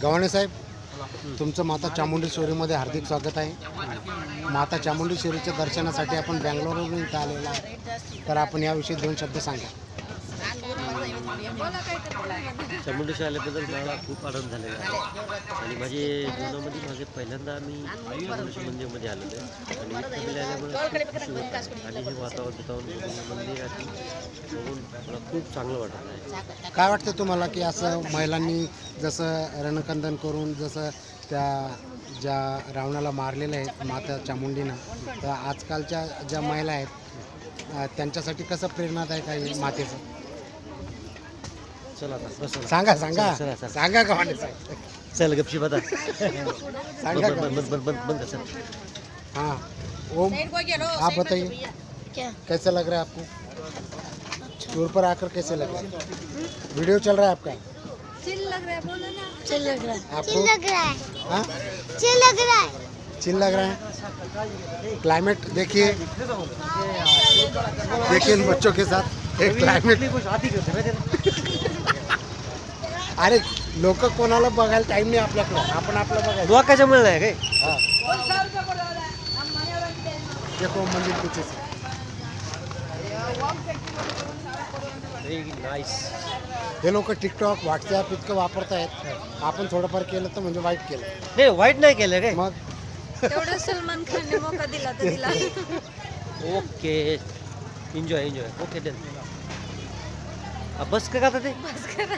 गव्हाणे साहेब, तुमचं माता चामुंडेश्वरीमध्ये हार्दिक स्वागत आहे. माता चामुंडेश्वरीच्या दर्शनासाठी आपण बँगलोरवरून इथं आलेला आहे. तर आपण याविषयी 2 शब्द सांगा. चामुंडेश्वरी आल्याबद्दल मला खूप आनंद झालेला आहे आणि माझे जीवनामध्ये माझे पहिल्यांदा मी चामुंडेश्वरी मंदिरमध्ये आलेलो आहे आणि इथं आल्यामुळे खूप खुशी होत आणि हे वातावरण मंदिराची बघून मला खूप चांगलं वाटत आहे. काय वाटतं तुम्हाला की असं महिलांनी जसं रणकंदन करून जसं त्या ज्या रावणाला मारलेलं आहे माता चामुंडीनं, तर आजकालच्या ज्या महिला आहेत त्यांच्यासाठी कसं प्रेरणादायक आहे मातेचं? चला आता बस सांगा सांगा चला, चला. सांगा गव्हाणे साहेब, चल गपशी बता सांगा बंद कर. हाँ ओम, आप बताइए क्या कैसा लग रहा है आपको? टूर पर आकर कैसे लग रहा है? वीडियो चल रहा है आपका? चिल लग रहा है, बोलो ना. चिल लग रहा है. आपको? चिल लग रहा है. हाँ, चिल लग रहा है. चिल लग रहा है. क्लाइमेट देखिए, देखिए इन बच्चों के साथ एक क्लाइमेट. अरे लोक कोणाला बघायला टाइम नाही आपल्याकडे, आपण आपलं बघायचं. डोकाच्या मुळे नाही काय हाँ. देखो मंदिर पीछे से. नाईस. हे लोक टिकटॉक व्हॉट्सॲप इतकं वापरतायत, आपण थोडंफार केलं तर म्हणजे वाईट केलं. नाही वाईट नाही केलं काय. मग तेवढं सलमान खानने मौका दिला तर दिला. Okay enjoy okay done. बस का आता ते बस करा.